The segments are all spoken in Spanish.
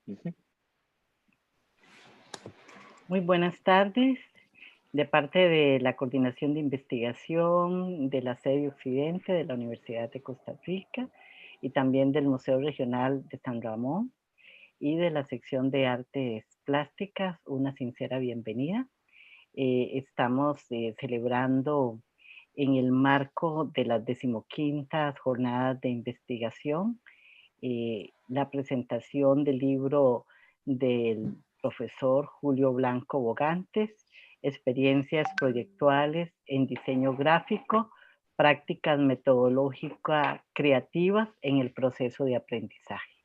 Ujú. Muy buenas tardes. De parte de la Coordinación de Investigación de la sede Occidente de la Universidad de Costa Rica y también del Museo Regional de San Ramón y de la sección de Artes Plásticas, una sincera bienvenida. Estamos celebrando en el marco de las 15ª Jornadas de Investigación la presentación del libro del profesor Julio Blanco Bogantes, Experiencias proyectuales en diseño gráfico, prácticas metodológicas creativas en el proceso de aprendizaje.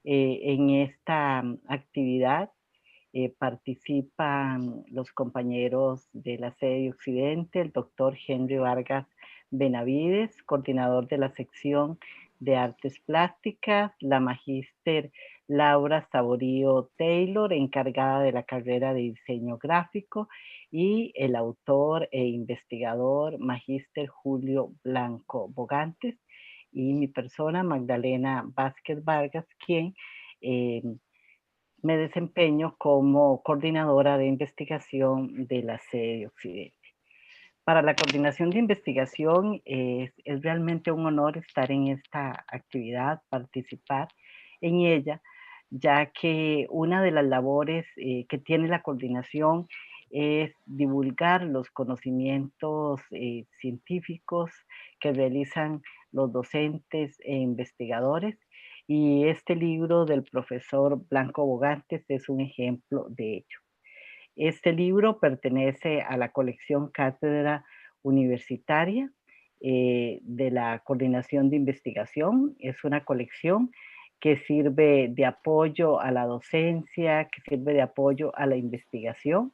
En esta actividad participan los compañeros de la sede Occidente, el doctor Henry Vargas Benavides, coordinador de la sección de artes plásticas, la magíster Laura Saborío Taylor, encargada de la carrera de diseño gráfico, y el autor e investigador magíster Julio Blanco Bogantes, y mi persona, Magdalena Vázquez Vargas, quien eh, me desempeño como coordinadora de investigación de la sede Occidente. Para la coordinación de investigación es realmente un honor estar en esta actividad, participar en ella, ya que una de las labores que tiene la coordinación es divulgar los conocimientos científicos que realizan los docentes e investigadores, y este libro del profesor Blanco Bogantes es un ejemplo de ello. Este libro pertenece a la colección Cátedra Universitaria de la Coordinación de Investigación. Es una colección que sirve de apoyo a la docencia, que sirve de apoyo a la investigación,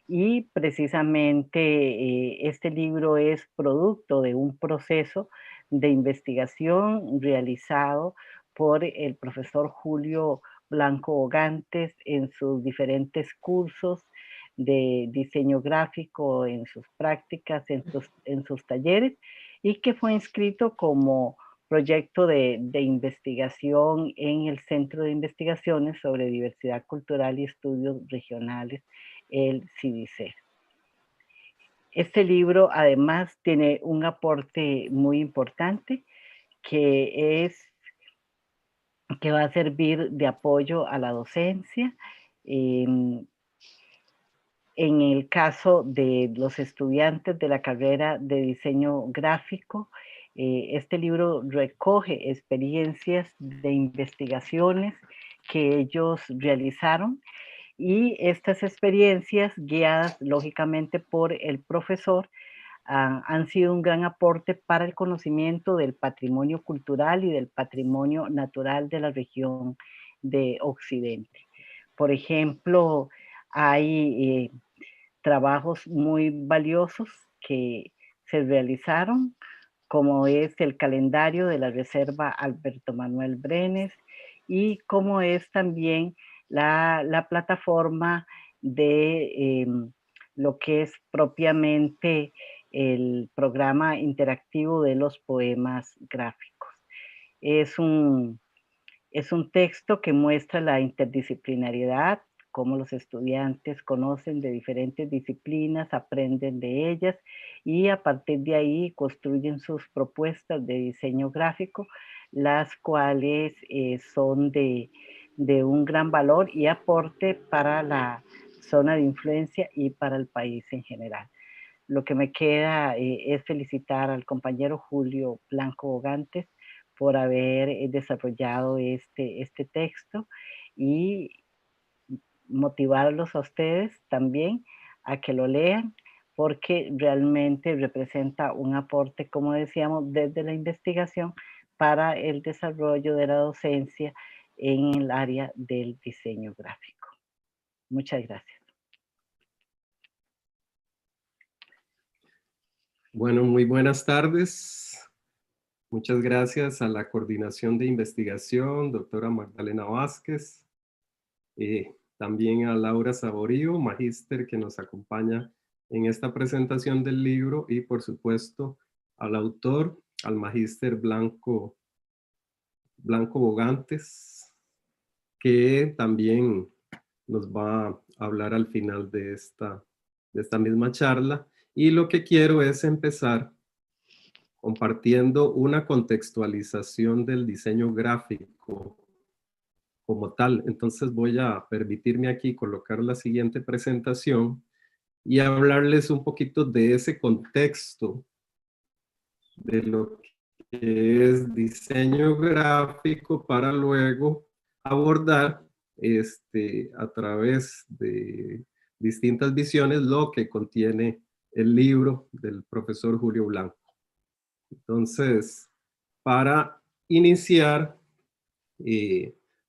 y precisamente este libro es producto de un proceso de investigación realizado por el profesor Julio Blanco Bogantes en sus diferentes cursos de diseño gráfico, en sus prácticas, en sus talleres, y que fue inscrito como proyecto de investigación en el Centro de Investigaciones sobre Diversidad Cultural y Estudios Regionales, el CIDICER. Este libro además tiene un aporte muy importante que va a servir de apoyo a la docencia. En el caso de los estudiantes de la carrera de diseño gráfico, este libro recoge experiencias de investigaciones que ellos realizaron, y estas experiencias, guiadas lógicamente por el profesor, han sido un gran aporte para el conocimiento del patrimonio cultural y del patrimonio natural de la región de Occidente. Por ejemplo, hay trabajos muy valiosos que se realizaron, como es el calendario de la Reserva Alberto Manuel Brenes, y como es también la plataforma de lo que es propiamente el programa interactivo de los poemas gráficos. Es un, es un texto que muestra la interdisciplinariedad, cómo los estudiantes conocen de diferentes disciplinas, aprenden de ellas, y a partir de ahí construyen sus propuestas de diseño gráfico, las cuales son de un gran valor y aporte para la zona de influencia y para el país en general. Lo que me queda es felicitar al compañero Julio Blanco Bogantes por haber desarrollado este texto, y motivarlos a ustedes también a que lo lean, porque realmente representa un aporte, como decíamos, desde la investigación para el desarrollo de la docencia en el área del diseño gráfico. Muchas gracias. Bueno, muy buenas tardes. Muchas gracias a la Coordinación de Investigación, doctora Magdalena Vázquez, también a Laura Saborío, magíster, que nos acompaña en esta presentación del libro, y por supuesto al autor, al magíster Blanco Bogantes, que también nos va a hablar al final de esta misma charla. Y lo que quiero es empezar compartiendo una contextualización del diseño gráfico como tal. Entonces voy a permitirme aquí colocar la siguiente presentación y hablarles un poquito de ese contexto de lo que es diseño gráfico para luego abordar a través de distintas visiones lo que contiene el libro del profesor Julio Blanco. Entonces, para iniciar,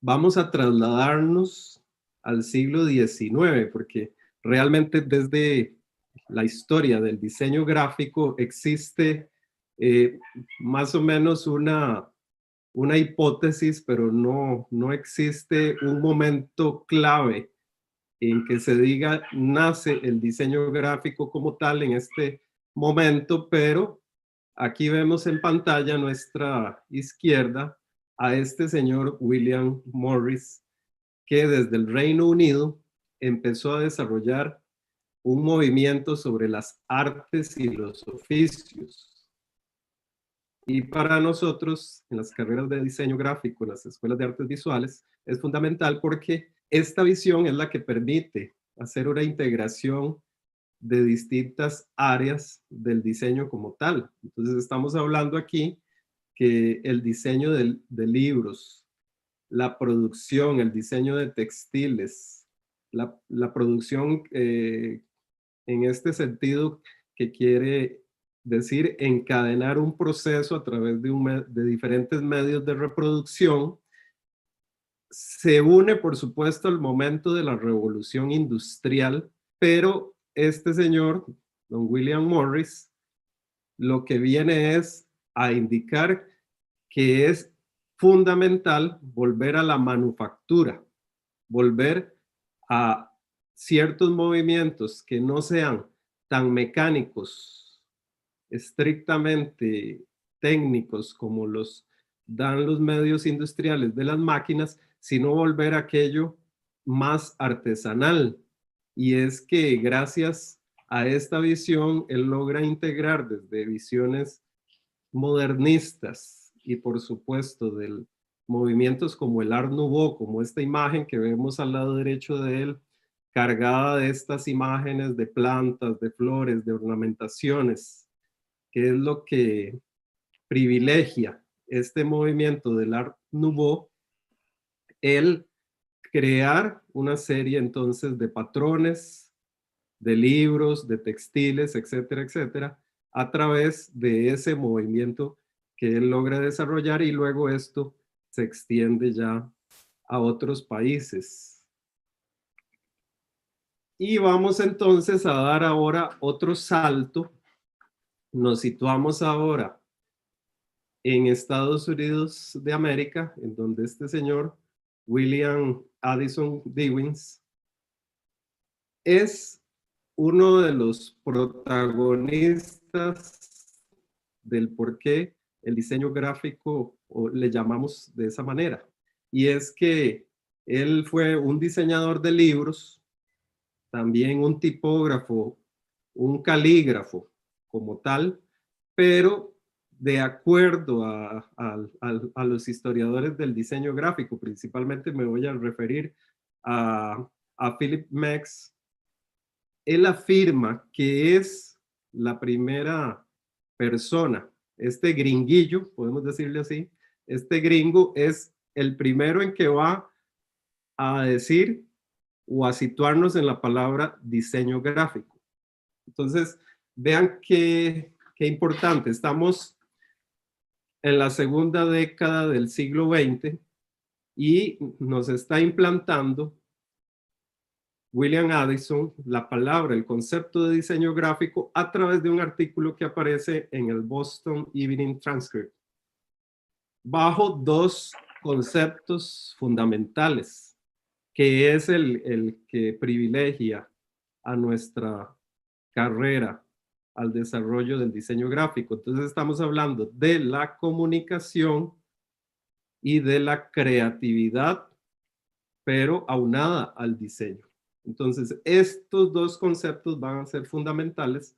vamos a trasladarnos al siglo XIX, porque realmente desde la historia del diseño gráfico existe más o menos una hipótesis, pero no existe un momento clave en que se diga nace el diseño gráfico como tal en este momento, pero aquí vemos en pantalla a nuestra izquierda a este señor William Morris, que desde el Reino Unido empezó a desarrollar un movimiento sobre las artes y los oficios. Y para nosotros, en las carreras de diseño gráfico, en las escuelas de artes visuales, es fundamental porque esta visión es la que permite hacer una integración de distintas áreas del diseño como tal. Entonces estamos hablando aquí que el diseño de libros, la producción, el diseño de textiles, la producción en este sentido que quiere decir encadenar un proceso a través de diferentes medios de reproducción, se une por supuesto al momento de la revolución industrial, pero este señor, don William Morris, lo que viene es a indicar que es fundamental volver a la manufactura, volver a ciertos movimientos que no sean tan mecánicos, estrictamente técnicos como los dan los medios industriales de las máquinas, sino volver a aquello más artesanal. Y es que gracias a esta visión, él logra integrar desde visiones modernistas y por supuesto de movimientos como el Art Nouveau, como esta imagen que vemos al lado derecho de él, cargada de estas imágenes de plantas, de flores, de ornamentaciones, que es lo que privilegia este movimiento del Art Nouveau, el crear una serie entonces de patrones, de libros, de textiles, etcétera, etcétera, a través de ese movimiento que él logra desarrollar y luego esto se extiende ya a otros países. Y vamos entonces a dar ahora otro salto. Nos situamos ahora en Estados Unidos de América, en donde este señor, William Addison Dewins, es uno de los protagonistas del por qué el diseño gráfico o le llamamos de esa manera. Y es que él fue un diseñador de libros, también un tipógrafo, un calígrafo como tal, pero de acuerdo a los historiadores del diseño gráfico, principalmente me voy a referir a Philip Max, él afirma que es la primera persona, este gringuillo, podemos decirle así, este gringo es el primero en que va a decir o a situarnos en la palabra diseño gráfico. Entonces, vean qué importante, estamos en la segunda década del siglo XX y nos está implantando William Addison la palabra, el concepto de diseño gráfico a través de un artículo que aparece en el Boston Evening Transcript, bajo dos conceptos fundamentales, que es el que privilegia a nuestra carrera al desarrollo del diseño gráfico. Entonces estamos hablando de la comunicación y de la creatividad pero aunada al diseño. Entonces, estos dos conceptos van a ser fundamentales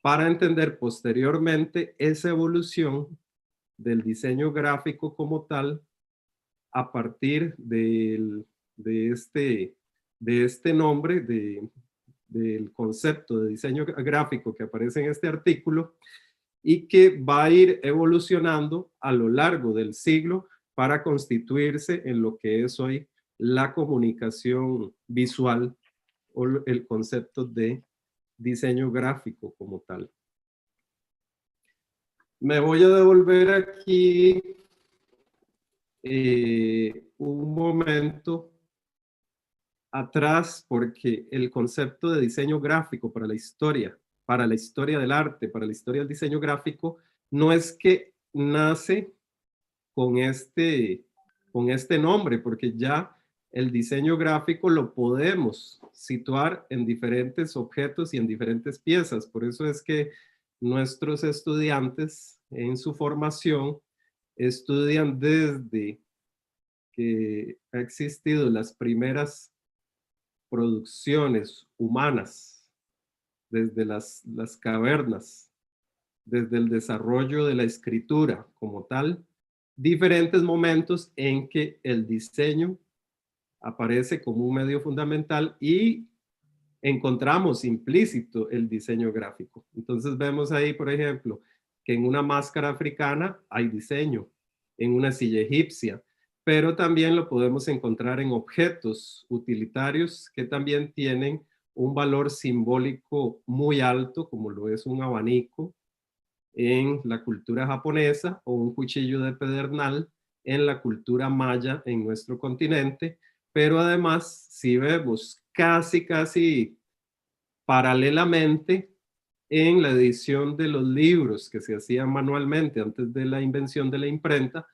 para entender posteriormente esa evolución del diseño gráfico como tal a partir de, este nombre, del concepto de diseño gráfico que aparece en este artículo y que va a ir evolucionando a lo largo del siglo para constituirse en lo que es hoy la comunicación visual o el concepto de diseño gráfico como tal. Me voy a devolver aquí un momento atrás porque el concepto de diseño gráfico para la historia del arte, para la historia del diseño gráfico, no es que nace con este nombre, porque ya el diseño gráfico lo podemos situar en diferentes objetos y en diferentes piezas. Por eso es que nuestros estudiantes en su formación estudian desde que ha existido las primeras producciones humanas, desde las cavernas, desde el desarrollo de la escritura como tal, diferentes momentos en que el diseño aparece como un medio fundamental y encontramos implícito el diseño gráfico. Entonces vemos ahí, por ejemplo, que en una máscara africana hay diseño, en una silla egipcia, pero también lo podemos encontrar en objetos utilitarios que también tienen un valor simbólico muy alto, como lo es un abanico en la cultura japonesa o un cuchillo de pedernal en la cultura maya en nuestro continente, pero además si vemos casi paralelamente en la edición de los libros que se hacían manualmente antes de la invención de la imprenta,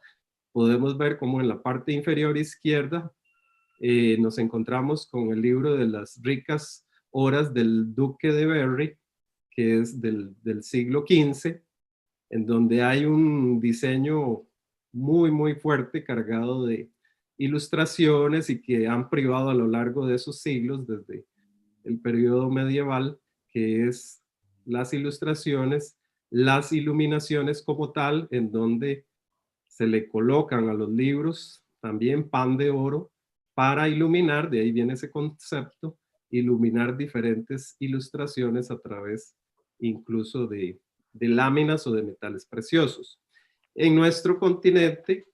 podemos ver como en la parte inferior izquierda nos encontramos con el libro de las ricas horas del duque de Berry, que es del siglo XV, en donde hay un diseño muy fuerte, cargado de ilustraciones y que han privado a lo largo de esos siglos, desde el periodo medieval, que es las ilustraciones, las iluminaciones como tal, en donde se le colocan a los libros también pan de oro para iluminar, de ahí viene ese concepto, iluminar diferentes ilustraciones a través incluso de láminas o de metales preciosos. En nuestro continente,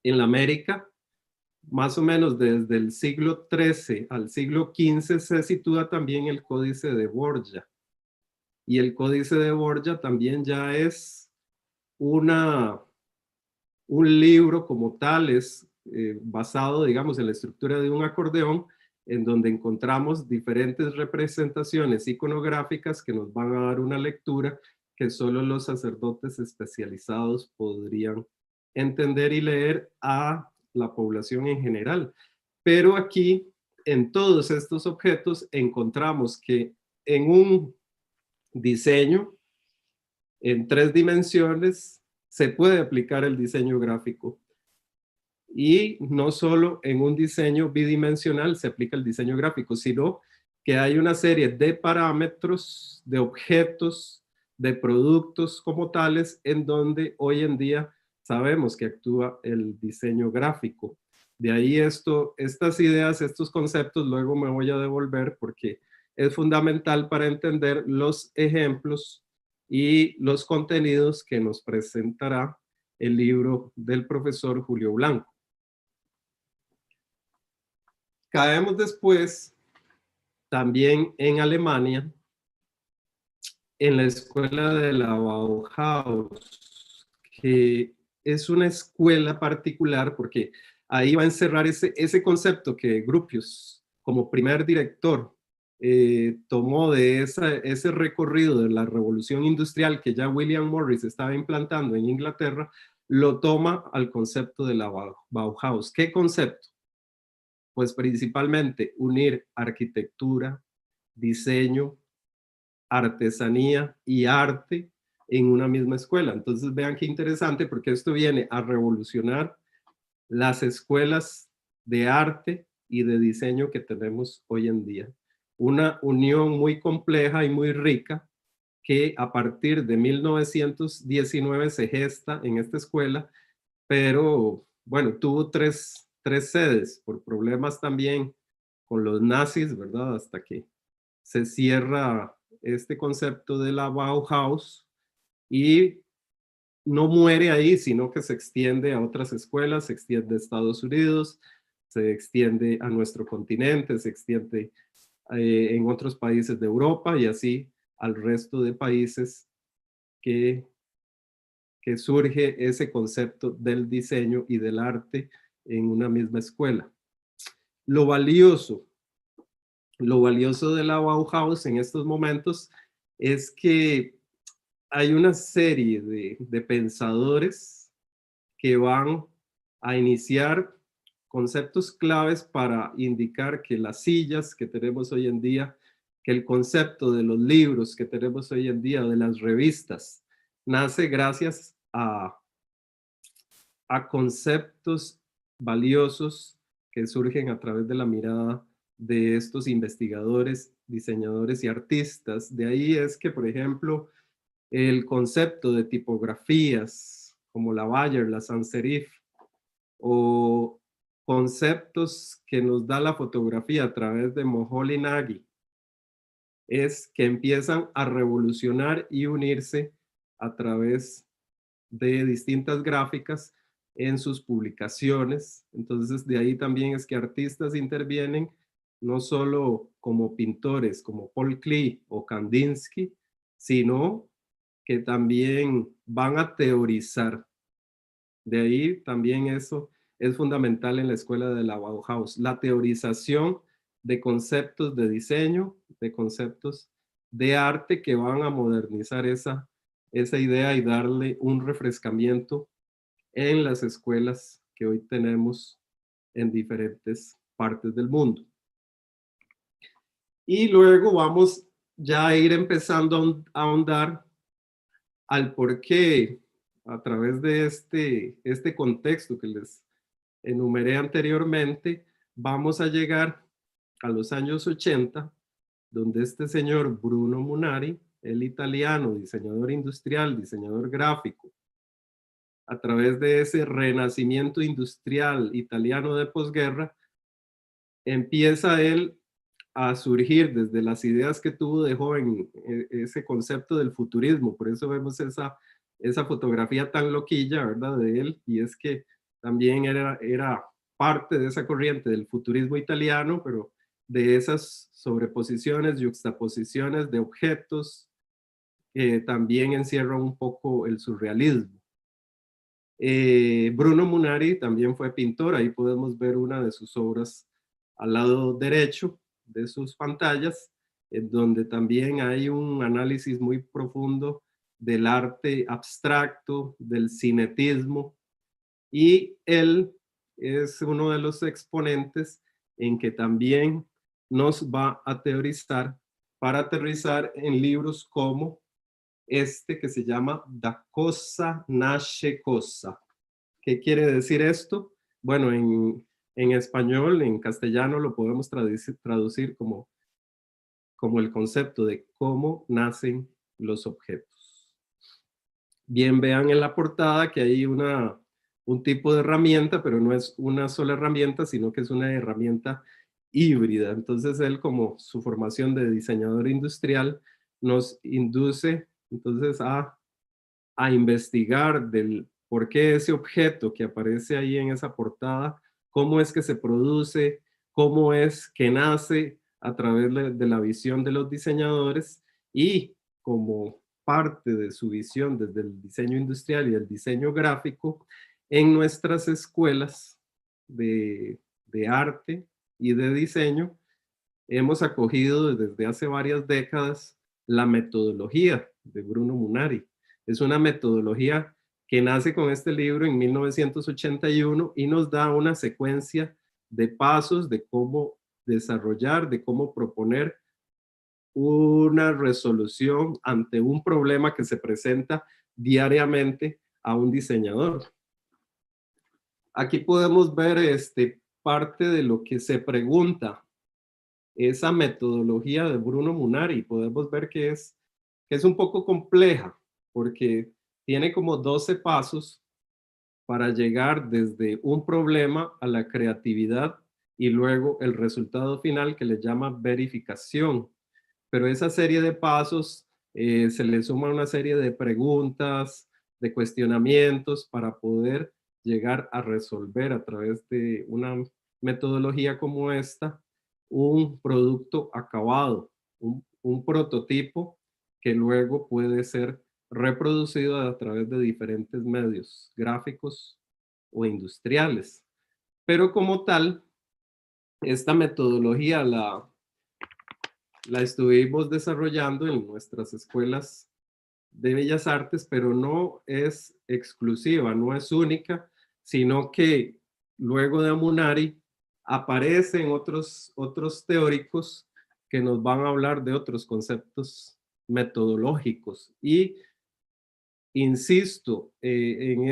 en la América, más o menos desde el siglo XIII al siglo XV se sitúa también el Códice de Borja. Y el Códice de Borja también ya es un libro como tal, es basado, digamos, en la estructura de un acordeón, en donde encontramos diferentes representaciones iconográficas que nos van a dar una lectura que solo los sacerdotes especializados podrían entender y leer a la población en general. Pero aquí, en todos estos objetos, encontramos que en un diseño en 3 dimensiones se puede aplicar el diseño gráfico. Y no solo en un diseño bidimensional se aplica el diseño gráfico, sino que hay una serie de parámetros, de objetos, de productos como tales, en donde hoy en día sabemos que actúa el diseño gráfico. De ahí estas ideas, estos conceptos, luego me voy a devolver porque es fundamental para entender los ejemplos y los contenidos que nos presentará el libro del profesor Julio Blanco. Caemos después también en Alemania, en la escuela de la Bauhaus, que es una escuela particular porque ahí va a encerrar ese concepto que Gropius, como primer director, tomó de ese recorrido de la revolución industrial que ya William Morris estaba implantando en Inglaterra, lo toma al concepto de la Bauhaus. ¿Qué concepto? Pues principalmente unir arquitectura, diseño, artesanía y arte en una misma escuela. Entonces vean qué interesante porque esto viene a revolucionar las escuelas de arte y de diseño que tenemos hoy en día. Una unión muy compleja y muy rica que a partir de 1919 se gesta en esta escuela, pero bueno, tuvo tres sedes por problemas también con los nazis, ¿verdad? Hasta que se cierra este concepto de la Bauhaus y no muere ahí, sino que se extiende a otras escuelas, se extiende a Estados Unidos, se extiende a nuestro continente, se extiende en otros países de Europa y así al resto de países que, que surge ese concepto del diseño y del arte en una misma escuela. Lo valioso de la Bauhaus en estos momentos es que hay una serie de pensadores que van a iniciar conceptos claves para indicar que las sillas que tenemos hoy en día, que el concepto de los libros que tenemos hoy en día, de las revistas, nace gracias a conceptos valiosos que surgen a través de la mirada de estos investigadores, diseñadores y artistas. De ahí es que, por ejemplo, el concepto de tipografías como la Bayer, la sans serif, o conceptos que nos da la fotografía a través de Moholy Nagy, es que empiezan a revolucionar y unirse a través de distintas gráficas en sus publicaciones. Entonces, de ahí también es que artistas intervienen, no solo como pintores, como Paul Klee o Kandinsky, sino que también van a teorizar. De ahí también eso es fundamental en la escuela de la Bauhaus, la teorización de conceptos de diseño, de conceptos de arte que van a modernizar esa idea y darle un refrescamiento en las escuelas que hoy tenemos en diferentes partes del mundo. Y luego vamos ya a ir empezando a ahondar al por qué, a través de este contexto que les enumeré anteriormente, vamos a llegar a los años 80, donde este señor Bruno Munari, el italiano, diseñador industrial, diseñador gráfico, a través de ese renacimiento industrial italiano de posguerra, empieza él a surgir desde las ideas que tuvo de joven, ese concepto del futurismo. Por eso vemos esa fotografía tan loquilla, ¿verdad?, de él, y es que también era parte de esa corriente del futurismo italiano, pero de esas sobreposiciones, yuxtaposiciones de objetos que también encierran un poco el surrealismo. Bruno Munari también fue pintor, ahí podemos ver una de sus obras al lado derecho de sus pantallas, en donde también hay un análisis muy profundo del arte abstracto, del cinetismo, y él es uno de los exponentes en que también nos va a teorizar para aterrizar en libros como este que se llama Da cosa nasce cosa. ¿Qué quiere decir esto? Bueno, en español, en castellano lo podemos traducir como el concepto de cómo nacen los objetos. Bien, vean en la portada que hay un tipo de herramienta, pero no es una sola herramienta, sino que es una herramienta híbrida. Entonces él, como su formación de diseñador industrial, nos induce entonces a investigar del por qué ese objeto que aparece ahí en esa portada, cómo es que se produce, cómo es que nace a través de la visión de los diseñadores, y como parte de su visión desde el diseño industrial y el diseño gráfico, en nuestras escuelas de arte y de diseño hemos acogido desde hace varias décadas la metodología de Bruno Munari. Es una metodología que nace con este libro en 1981 y nos da una secuencia de pasos de cómo desarrollar, de cómo proponer una resolución ante un problema que se presenta diariamente a un diseñador. Aquí podemos ver parte de lo que se pregunta esa metodología de Bruno Munari. Podemos ver que es un poco compleja porque tiene como 12 pasos para llegar desde un problema a la creatividad y luego el resultado final que le llama verificación. Pero esa serie de pasos se le suma una serie de preguntas, de cuestionamientos para poder llegar a resolver a través de una metodología como esta un producto acabado, un prototipo que luego puede ser reproducido a través de diferentes medios gráficos o industriales. Pero como tal, esta metodología la estuvimos desarrollando en nuestras escuelas de Bellas Artes, pero no es exclusiva, no es única, sino que luego de Munari aparecen otros teóricos que nos van a hablar de otros conceptos metodológicos. Y insisto en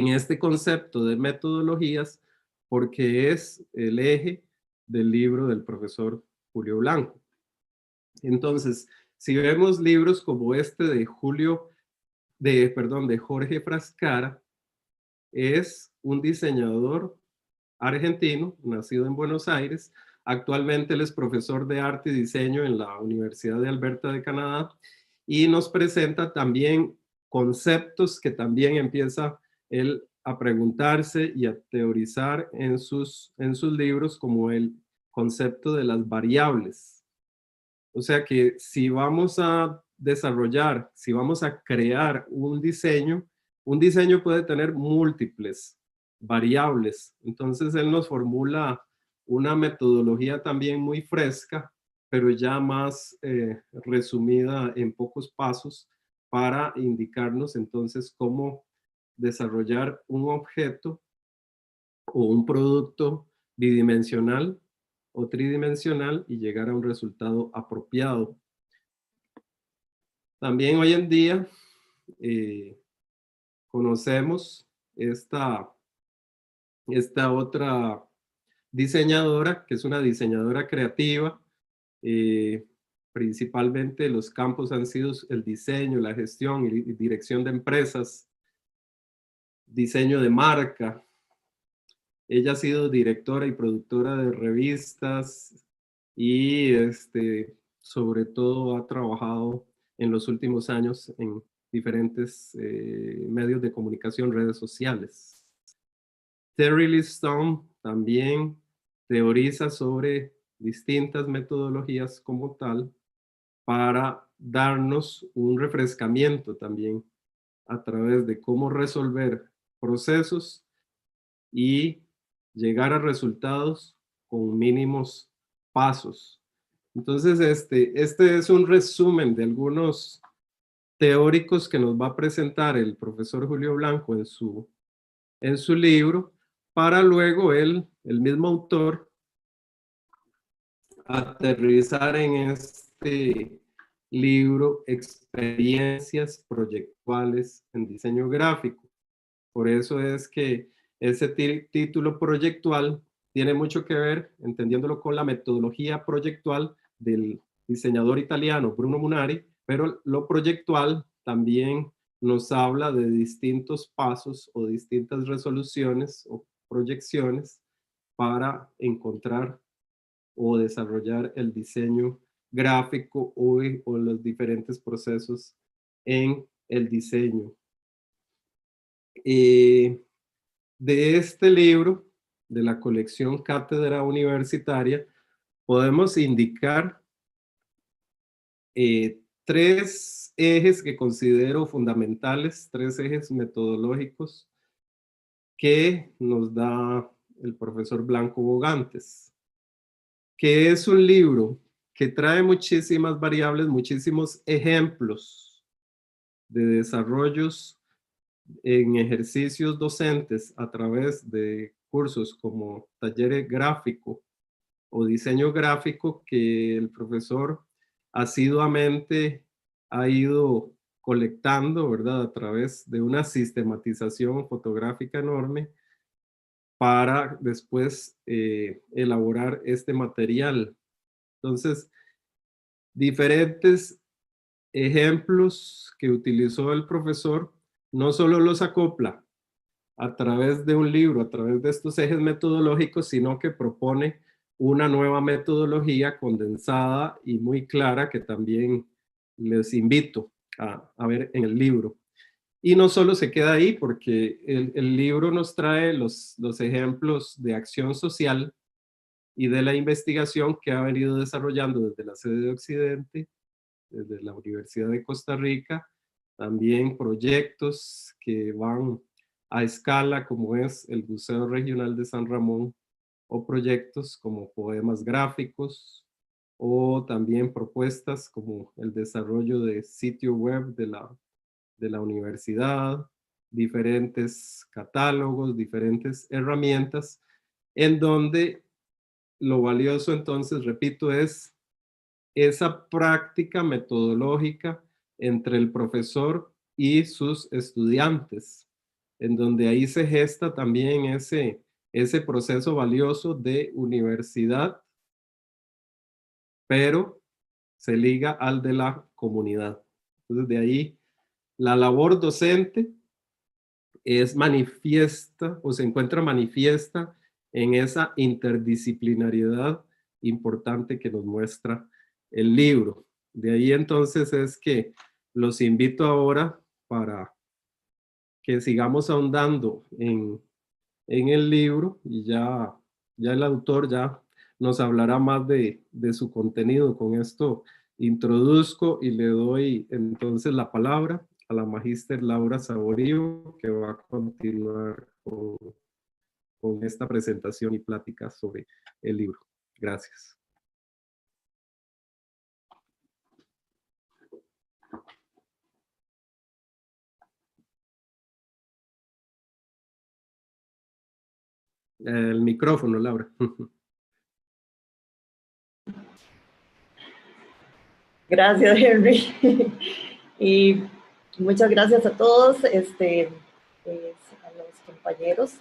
este concepto de metodologías porque es el eje del libro del profesor Julio Blanco. Entonces, si vemos libros como este de de Jorge Frascara, es un diseñador argentino, nacido en Buenos Aires. Actualmente él es profesor de arte y diseño en la Universidad de Alberta de Canadá y nos presenta también conceptos que también empieza él a preguntarse y a teorizar en sus libros, como el concepto de las variables. O sea que si vamos a desarrollar, si vamos a crear un diseño puede tener múltiples variables. Entonces él nos formula una metodología también muy fresca, pero ya más resumida en pocos pasos para indicarnos entonces cómo desarrollar un objeto o un producto bidimensional o tridimensional y llegar a un resultado apropiado. También hoy en día eh, conocemos esta otra diseñadora, que es una diseñadora creativa. eh, Principalmente los campos han sido el diseño, la gestión y dirección de empresas, diseño de marca. Ella ha sido directora y productora de revistas y sobre todo ha trabajado en los últimos años en diferentes medios de comunicación, redes sociales. Terry Lee Stone también teoriza sobre distintas metodologías como tal para darnos un refrescamiento también a través de cómo resolver procesos y llegar a resultados con mínimos pasos. Entonces, este es un resumen de algunos teóricos que nos va a presentar el profesor Julio Blanco en su libro, para luego el mismo autor, aterrizar en este libro experiencias proyectuales en diseño gráfico. Por eso es que ese título proyectual tiene mucho que ver, entendiéndolo con la metodología proyectual del diseñador italiano Bruno Munari, pero lo proyectual también nos habla de distintos pasos o distintas resoluciones o proyecciones para encontrar o desarrollar el diseño gráfico o los diferentes procesos en el diseño. De este libro, de la colección Cátedra Universitaria, podemos indicar tres ejes que considero fundamentales, tres ejes metodológicos que nos da el profesor Blanco Bogantes, que es un libro que trae muchísimas variables, muchísimos ejemplos de desarrollos en ejercicios docentes a través de cursos como taller gráfico o diseño gráfico que el profesor asiduamente ha ido colectando, ¿verdad? A través de una sistematización fotográfica enorme para después elaborar este material. Entonces, diferentes ejemplos que utilizó el profesor, no solo los acopla a través de un libro, a través de estos ejes metodológicos, sino que propone una nueva metodología condensada y muy clara que también les invito a ver en el libro. Y no solo se queda ahí, porque el libro nos trae los ejemplos de acción social y de la investigación que ha venido desarrollando desde la sede de Occidente, desde la Universidad de Costa Rica, también proyectos que van a escala, como es el Museo Regional de San Ramón, o proyectos como poemas gráficos, o también propuestas como el desarrollo de sitio web de la universidad, diferentes catálogos, diferentes herramientas, en donde lo valioso entonces, repito, es esa práctica metodológica entre el profesor y sus estudiantes, en donde ahí se gesta también ese proceso valioso de universidad, pero se liga al de la comunidad. Entonces, de ahí la labor docente es manifiesta o se encuentra manifiesta en esa interdisciplinariedad importante que nos muestra el libro. De ahí entonces es que los invito ahora para que sigamos ahondando en el libro y ya el autor ya nos hablará más de su contenido. Con esto introduzco y le doy entonces la palabra a la magíster Laura Saborío, que va a continuar con esta presentación y plática sobre el libro. Gracias. El micrófono, Laura. Gracias, Henry. Y muchas gracias a todos, a los compañeros.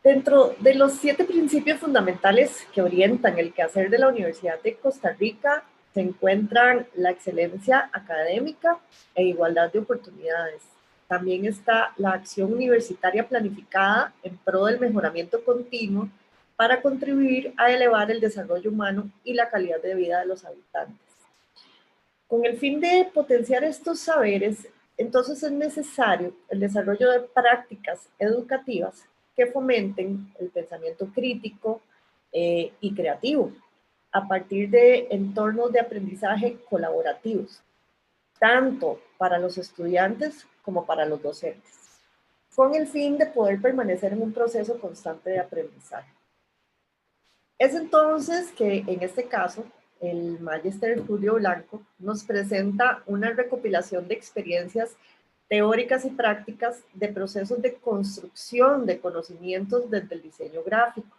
Dentro de los 7 principios fundamentales que orientan el quehacer de la Universidad de Costa Rica, se encuentran la excelencia académica e igualdad de oportunidades. También está la acción universitaria planificada en pro del mejoramiento continuo para contribuir a elevar el desarrollo humano y la calidad de vida de los habitantes. Con el fin de potenciar estos saberes, entonces es necesario el desarrollo de prácticas educativas que fomenten el pensamiento crítico y creativo a partir de entornos de aprendizaje colaborativos, tanto para los estudiantes como para los docentes, con el fin de poder permanecer en un proceso constante de aprendizaje. Es entonces que en este caso el Magister Julio Blanco nos presenta una recopilación de experiencias teóricas y prácticas de procesos de construcción de conocimientos desde el diseño gráfico,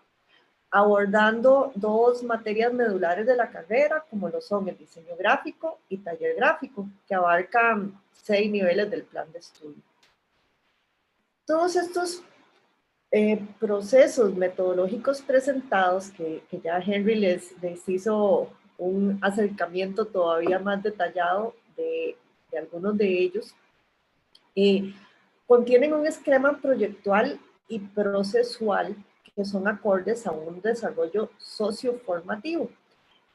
abordando 2 materias medulares de la carrera, como lo son el diseño gráfico y taller gráfico, que abarcan 6 niveles del plan de estudio. Todos estos procesos metodológicos presentados, que ya Henry les hizo un acercamiento todavía más detallado de algunos de ellos, contienen un esquema proyectual y procesual que son acordes a un desarrollo socioformativo,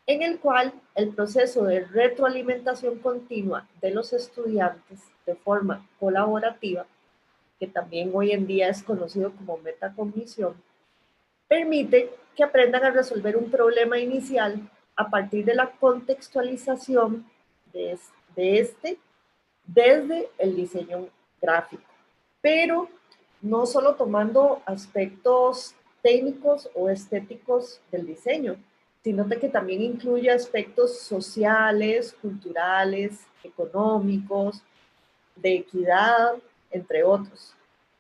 en el cual el proceso de retroalimentación continua de los estudiantes de forma colaborativa, que también hoy en día es conocido como metacognición, permite que aprendan a resolver un problema inicial a partir de la contextualización de este desde el diseño gráfico, pero no solo tomando aspectos técnicos o estéticos del diseño, sino de que también incluye aspectos sociales, culturales, económicos, de equidad, entre otros.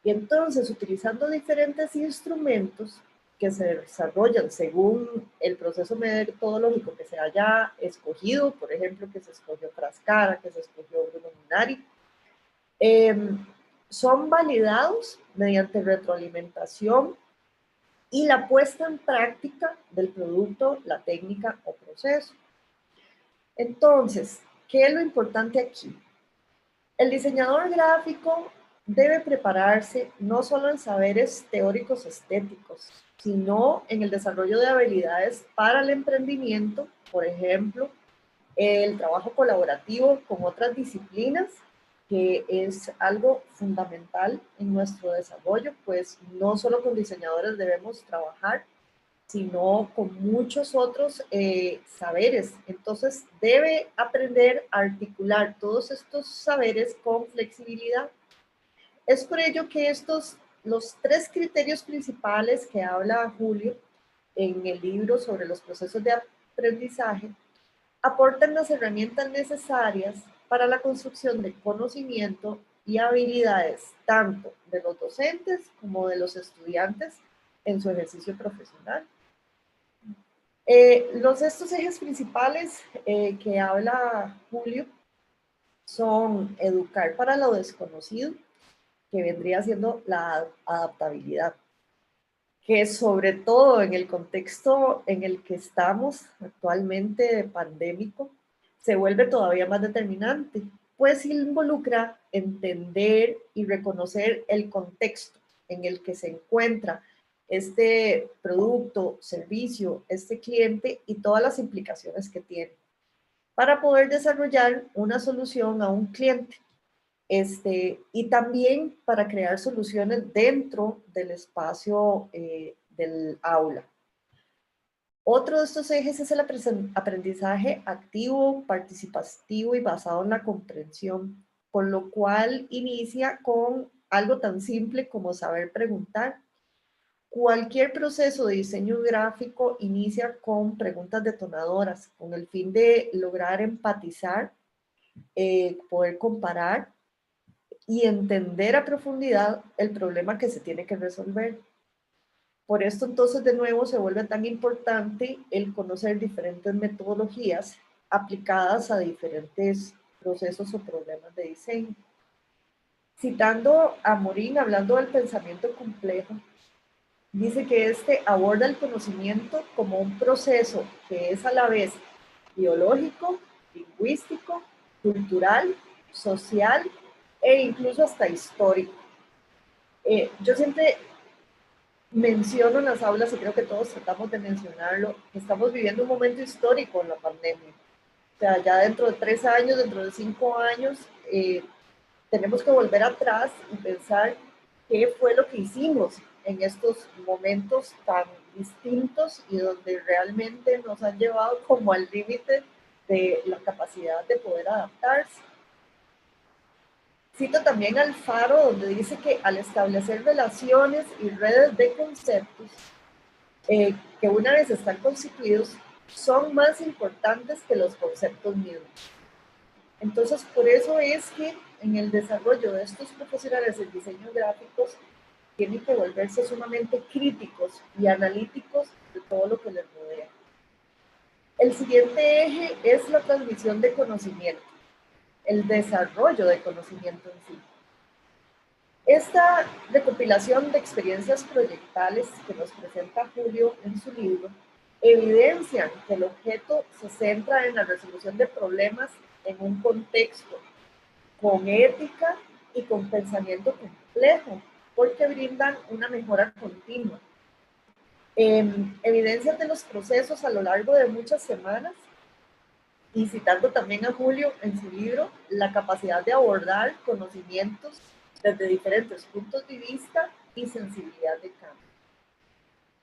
Y entonces, utilizando diferentes instrumentos que se desarrollan según el proceso metodológico que se haya escogido, por ejemplo, que se escogió Frascara, que se escogió Bruno Munari, son validados mediante retroalimentación y la puesta en práctica del producto, la técnica o proceso. Entonces, ¿qué es lo importante aquí? El diseñador gráfico debe prepararse no solo en saberes teóricos estéticos, sino en el desarrollo de habilidades para el emprendimiento, por ejemplo, el trabajo colaborativo con otras disciplinas, que es algo fundamental en nuestro desarrollo, pues no solo con diseñadores debemos trabajar, sino con muchos otros saberes. Entonces, debe aprender a articular todos estos saberes con flexibilidad. Es por ello que los tres criterios principales que habla Julio en el libro sobre los procesos de aprendizaje aportan las herramientas necesarias para la construcción de conocimiento y habilidades tanto de los docentes como de los estudiantes en su ejercicio profesional. Estos ejes principales que habla Julio son educar para lo desconocido, que vendría siendo la adaptabilidad, que sobre todo en el contexto en el que estamos actualmente pandémico, se vuelve todavía más determinante, pues involucra entender y reconocer el contexto en el que se encuentra este producto, servicio, este cliente y todas las implicaciones que tiene para poder desarrollar una solución a un cliente. Y también para crear soluciones dentro del espacio del aula. Otro de estos ejes es el aprendizaje activo, participativo y basado en la comprensión, con lo cual inicia con algo tan simple como saber preguntar. Cualquier proceso de diseño gráfico inicia con preguntas detonadoras, con el fin de lograr empatizar, poder comparar y entender a profundidad el problema que se tiene que resolver. Por esto entonces de nuevo se vuelve tan importante el conocer diferentes metodologías aplicadas a diferentes procesos o problemas de diseño. Citando a Morin, hablando del pensamiento complejo, dice que este aborda el conocimiento como un proceso que es a la vez biológico, lingüístico, cultural, social e incluso hasta histórico. Yo siempre menciono en las aulas, y creo que todos tratamos de mencionarlo, que estamos viviendo un momento histórico en la pandemia. O sea, ya dentro de 3 años, dentro de 5 años, tenemos que volver atrás y pensar qué fue lo que hicimos en estos momentos tan distintos y donde realmente nos han llevado como al límite de la capacidad de poder adaptarse. Cito también al Faro, donde dice que al establecer relaciones y redes de conceptos que una vez están constituidos, son más importantes que los conceptos mismos. Entonces, por eso es que en el desarrollo de estos profesionales en diseño gráficos tienen que volverse sumamente críticos y analíticos de todo lo que les rodea. El siguiente eje es la transmisión de conocimiento, el desarrollo de conocimiento en sí. Esta recopilación de experiencias proyectales que nos presenta Julio en su libro evidencian que el objeto se centra en la resolución de problemas en un contexto con ética y con pensamiento complejo, porque brindan una mejora continua. Evidencias de los procesos a lo largo de muchas semanas, y citando también a Julio en su libro, la capacidad de abordar conocimientos desde diferentes puntos de vista y sensibilidad de cambio.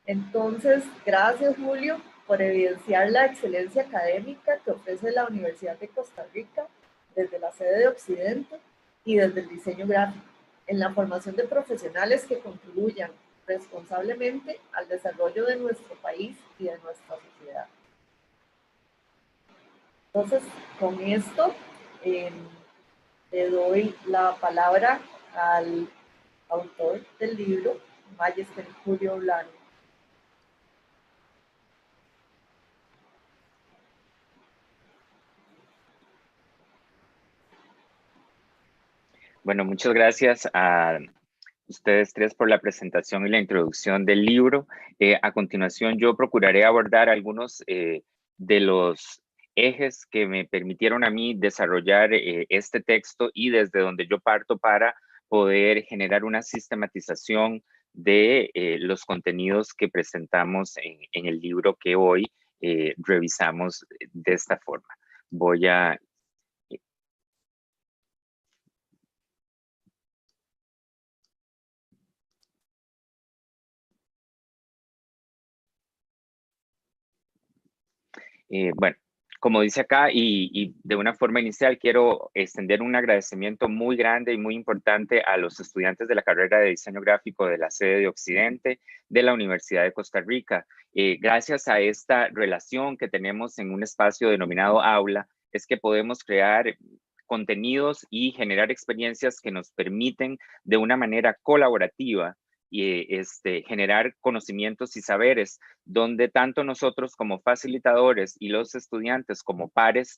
Entonces, gracias Julio por evidenciar la excelencia académica que ofrece la Universidad de Costa Rica desde la sede de Occidente y desde el diseño gráfico, en la formación de profesionales que contribuyan responsablemente al desarrollo de nuestro país y de nuestra sociedad. Entonces, con esto le doy la palabra al autor del libro, Magister Julio Blanco. Bueno, muchas gracias a ustedes tres por la presentación y la introducción del libro. A continuación, yo procuraré abordar algunos de los ejes que me permitieron a mí desarrollar este texto y desde donde yo parto para poder generar una sistematización de los contenidos que presentamos en el libro que hoy revisamos de esta forma. Voy a bueno, como dice acá, y de una forma inicial, quiero extender un agradecimiento muy grande y muy importante a los estudiantes de la carrera de diseño gráfico de la sede de Occidente de la Universidad de Costa Rica. Gracias a esta relación que tenemos en un espacio denominado aula, es que podemos crear contenidos y generar experiencias que nos permiten de una manera colaborativa y generar conocimientos y saberes donde tanto nosotros como facilitadores y los estudiantes como pares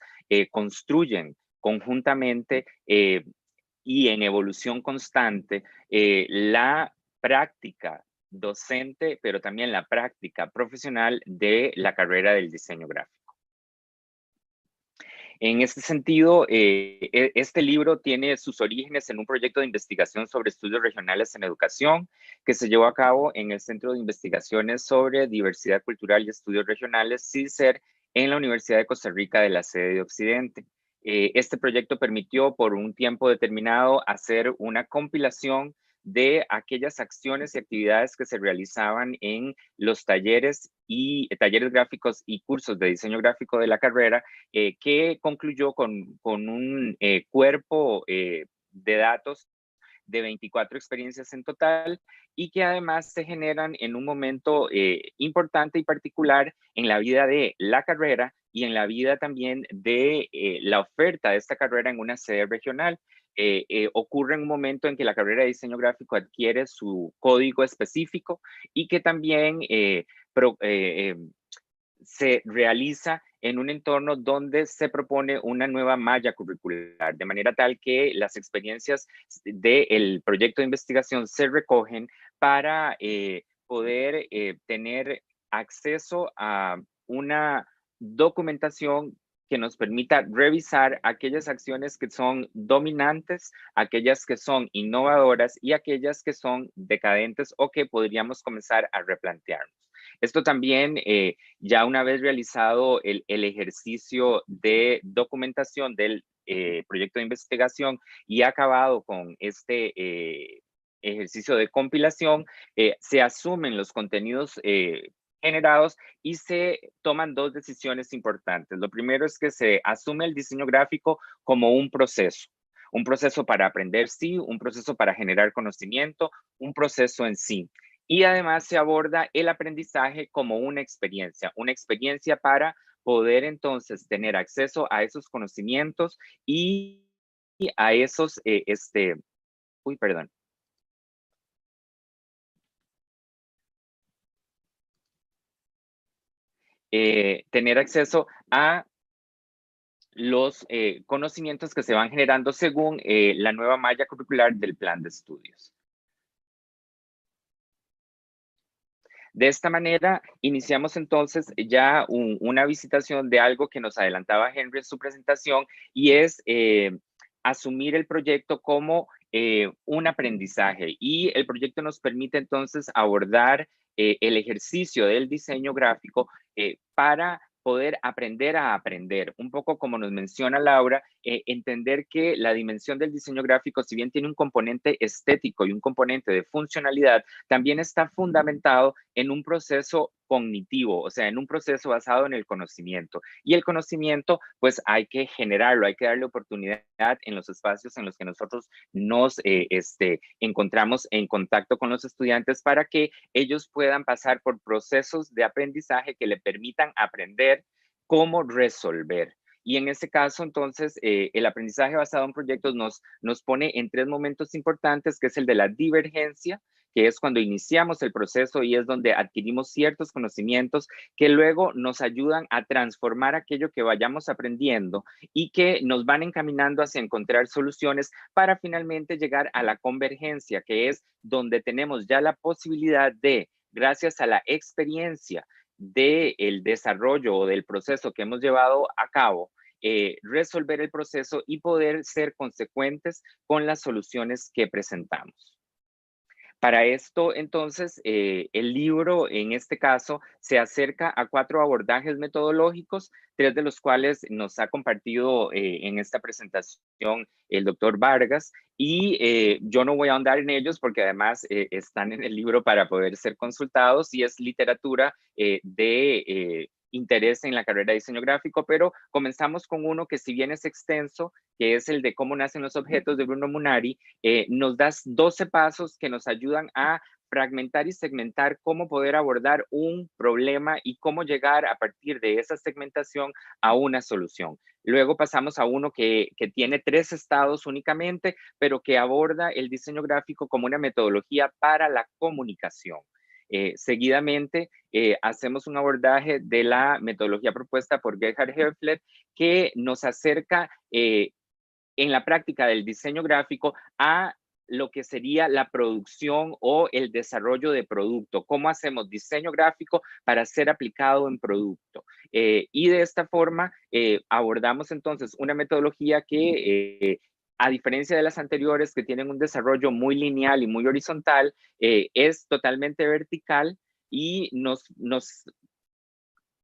construyen conjuntamente y en evolución constante la práctica docente, pero también la práctica profesional de la carrera del diseño gráfico. En este sentido, este libro tiene sus orígenes en un proyecto de investigación sobre estudios regionales en educación que se llevó a cabo en el Centro de Investigaciones sobre Diversidad Cultural y Estudios Regionales, CIDSER, en la Universidad de Costa Rica de la sede de Occidente. Este proyecto permitió por un tiempo determinado hacer una compilación de aquellas acciones y actividades que se realizaban en los talleres gráficos y cursos de diseño gráfico de la carrera, que concluyó con un cuerpo de datos de 24 experiencias en total y que además se generan en un momento importante y particular en la vida de la carrera y en la vida también de la oferta de esta carrera en una sede regional. Ocurre en un momento en que la carrera de diseño gráfico adquiere su código específico y que también se realiza en un entorno donde se propone una nueva malla curricular, de manera tal que las experiencias del proyecto de investigación se recogen para poder tener acceso a una documentación que nos permita revisar aquellas acciones que son dominantes, aquellas que son innovadoras y aquellas que son decadentes o que podríamos comenzar a replantearnos. Esto también, ya una vez realizado el ejercicio de documentación del proyecto de investigación y acabado con este ejercicio de compilación, se asumen los contenidos generados y se toman dos decisiones importantes. Lo primero es que se asume el diseño gráfico como un proceso para aprender, sí, un proceso para generar conocimiento, un proceso en sí. Y además se aborda el aprendizaje como una experiencia para poder entonces tener acceso a esos conocimientos y a esos, tener acceso a los conocimientos que se van generando según la nueva malla curricular del plan de estudios. De esta manera, iniciamos entonces ya una visitación de algo que nos adelantaba Henry en su presentación y es asumir el proyecto como un aprendizaje. Y el proyecto nos permite entonces abordar el ejercicio del diseño gráfico para poder aprender a aprender. Un poco como nos menciona Laura, entender que la dimensión del diseño gráfico, si bien tiene un componente estético y un componente de funcionalidad, también está fundamentado en un proceso cognitivo, o sea, en un proceso basado en el conocimiento. Y el conocimiento, pues hay que generarlo, hay que darle oportunidad en los espacios en los que nosotros nos encontramos en contacto con los estudiantes para que ellos puedan pasar por procesos de aprendizaje que le permitan aprender cómo resolver. Y en este caso, entonces, el aprendizaje basado en proyectos nos pone en tres momentos importantes, que es el de la divergencia, que es cuando iniciamos el proceso y es donde adquirimos ciertos conocimientos que luego nos ayudan a transformar aquello que vayamos aprendiendo y que nos van encaminando hacia encontrar soluciones para finalmente llegar a la convergencia, que es donde tenemos ya la posibilidad de, gracias a la experiencia del desarrollo o del proceso que hemos llevado a cabo, resolver el proceso y poder ser consecuentes con las soluciones que presentamos. Para esto, entonces, el libro, en este caso, se acerca a 4 abordajes metodológicos, 3 de los cuales nos ha compartido en esta presentación el doctor Vargas, y yo no voy a ahondar en ellos porque además están en el libro para poder ser consultados y es literatura de interés en la carrera de diseño gráfico, pero comenzamos con uno que si bien es extenso, que es el de cómo nacen los objetos de Bruno Munari, nos da 12 pasos que nos ayudan a fragmentar y segmentar cómo poder abordar un problema y cómo llegar a partir de esa segmentación a una solución. Luego pasamos a uno que tiene 3 estados únicamente, pero que aborda el diseño gráfico como una metodología para la comunicación. Seguidamente, hacemos un abordaje de la metodología propuesta por Gerhard Herflet que nos acerca en la práctica del diseño gráfico a lo que sería la producción o el desarrollo de producto. ¿Cómo hacemos diseño gráfico para ser aplicado en producto? Y de esta forma abordamos entonces una metodología que a diferencia de las anteriores que tienen un desarrollo muy lineal y muy horizontal, es totalmente vertical y nos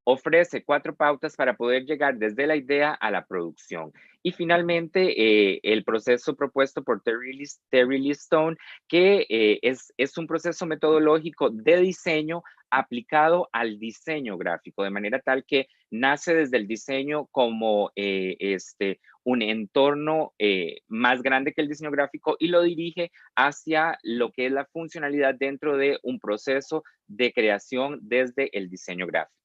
ofrece 4 pautas para poder llegar desde la idea a la producción. Y finalmente, el proceso propuesto por Terry Lee Stone, que es un proceso metodológico de diseño aplicado al diseño gráfico, de manera tal que nace desde el diseño como un entorno más grande que el diseño gráfico y lo dirige hacia lo que es la funcionalidad dentro de un proceso de creación desde el diseño gráfico.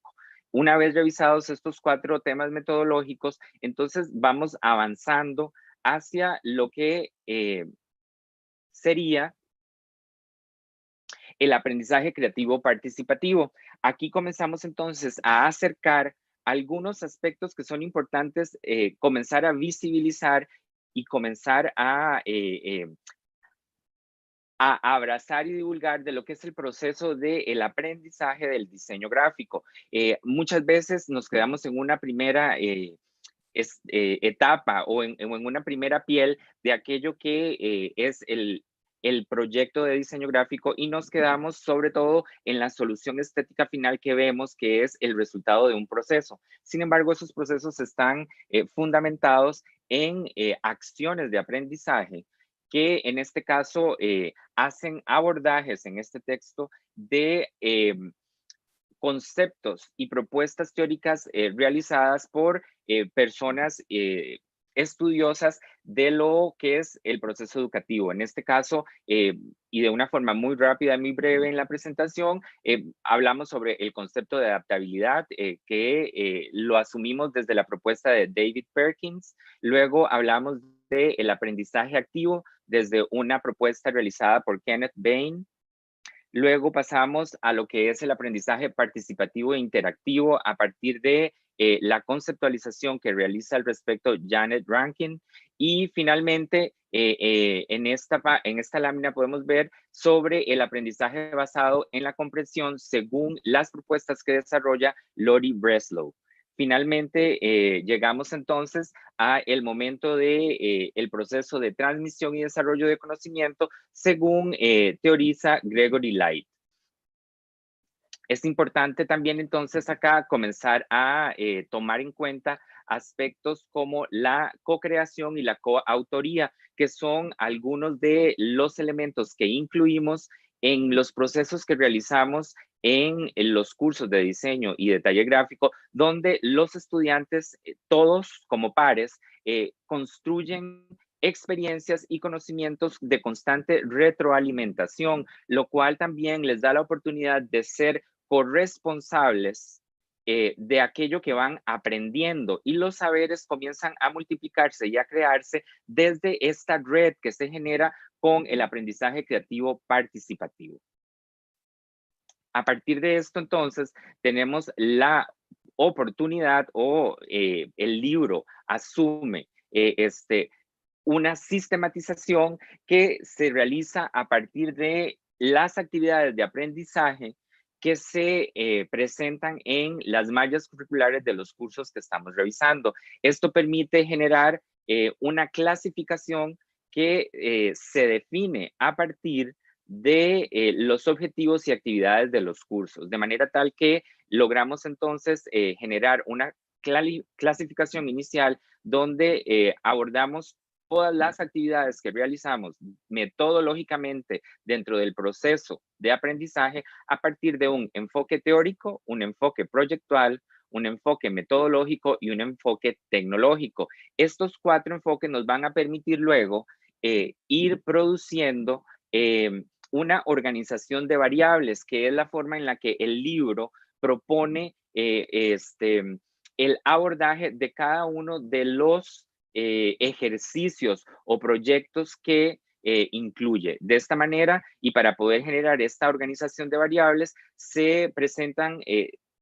Una vez revisados estos 4 temas metodológicos, entonces vamos avanzando hacia lo que sería el aprendizaje creativo participativo. Aquí comenzamos entonces a acercar algunos aspectos que son importantes, comenzar a visibilizar y comenzar a abrazar y divulgar de lo que es el proceso del aprendizaje del diseño gráfico. Muchas veces nos quedamos en una primera etapa o en una primera piel de aquello que es el proyecto de diseño gráfico y nos quedamos sobre todo en la solución estética final que vemos que es el resultado de un proceso. Sin embargo, esos procesos están fundamentados en acciones de aprendizaje que en este caso hacen abordajes en este texto de conceptos y propuestas teóricas realizadas por personas estudiosas de lo que es el proceso educativo. En este caso, y de una forma muy rápida, muy breve en la presentación, hablamos sobre el concepto de adaptabilidad que lo asumimos desde la propuesta de David Perkins. Luego hablamos del aprendizaje activo desde una propuesta realizada por Kenneth Bain. Luego pasamos a lo que es el aprendizaje participativo e interactivo a partir de la conceptualización que realiza al respecto Janet Rankin. Y finalmente, en esta lámina podemos ver sobre el aprendizaje basado en la comprensión según las propuestas que desarrolla Lori Breslow. Finalmente, llegamos entonces a el momento de el proceso de transmisión y desarrollo de conocimiento según teoriza Gregory Light. Es importante también entonces acá comenzar a tomar en cuenta aspectos como la co-creación y la coautoría, que son algunos de los elementos que incluimos en los procesos que realizamos en los cursos de diseño y de taller gráfico, donde los estudiantes, todos como pares, construyen experiencias y conocimientos de constante retroalimentación, lo cual también les da la oportunidad de ser corresponsables de aquello que van aprendiendo, y los saberes comienzan a multiplicarse y a crearse desde esta red que se genera con el aprendizaje creativo participativo. A partir de esto, entonces, tenemos la oportunidad o el libro asume una sistematización que se realiza a partir de las actividades de aprendizaje que se presentan en las mallas curriculares de los cursos que estamos revisando. Esto permite generar una clasificación que se define a partir de los objetivos y actividades de los cursos, de manera tal que logramos entonces generar una clasificación inicial donde abordamos todas las actividades que realizamos metodológicamente dentro del proceso de aprendizaje a partir de un enfoque teórico, un enfoque proyectual, un enfoque metodológico y un enfoque tecnológico. Estos 4 enfoques nos van a permitir luego ir produciendo una organización de variables, que es la forma en la que el libro propone el abordaje de cada uno de los ejercicios o proyectos que incluye. De esta manera, y para poder generar esta organización de variables, se presentan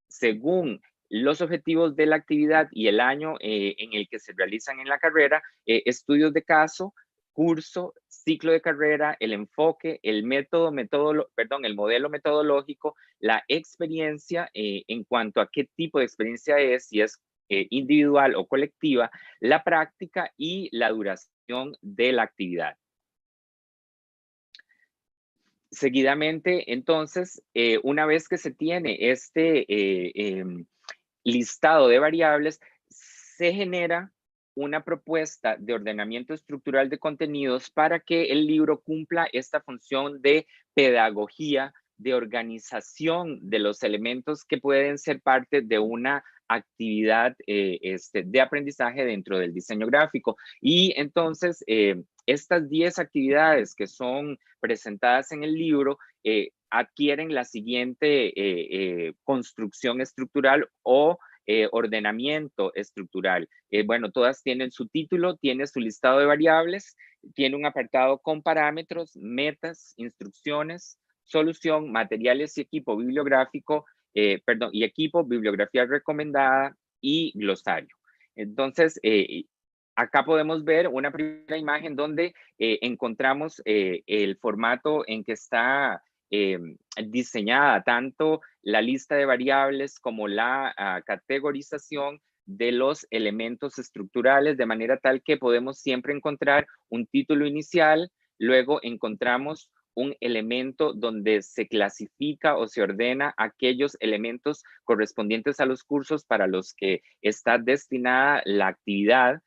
según los objetivos de la actividad y el año en el que se realizan en la carrera, estudios de caso, curso, ciclo de carrera, el enfoque, el el modelo metodológico, la experiencia en cuanto a qué tipo de experiencia es, si es individual o colectiva, la práctica y la duración de la actividad. Seguidamente, entonces, una vez que se tiene este listado de variables, se genera una propuesta de ordenamiento estructural de contenidos para que el libro cumpla esta función de pedagogía, de organización de los elementos que pueden ser parte de una actividad de aprendizaje dentro del diseño gráfico. Y entonces, estas 10 actividades que son presentadas en el libro adquieren la siguiente construcción estructural o ordenamiento estructural. Bueno, todas tienen su título, tiene su listado de variables, tiene un apartado con parámetros, metas, instrucciones, solución, materiales y equipo bibliográfico, y equipo, bibliografía recomendada y glosario. Entonces, acá podemos ver una primera imagen donde encontramos el formato en que está diseñada tanto la lista de variables como la categorización de los elementos estructurales, de manera tal que podemos siempre encontrar un título inicial, luego encontramos un elemento donde se clasifica o se ordena aquellos elementos correspondientes a los cursos para los que está destinada la actividad,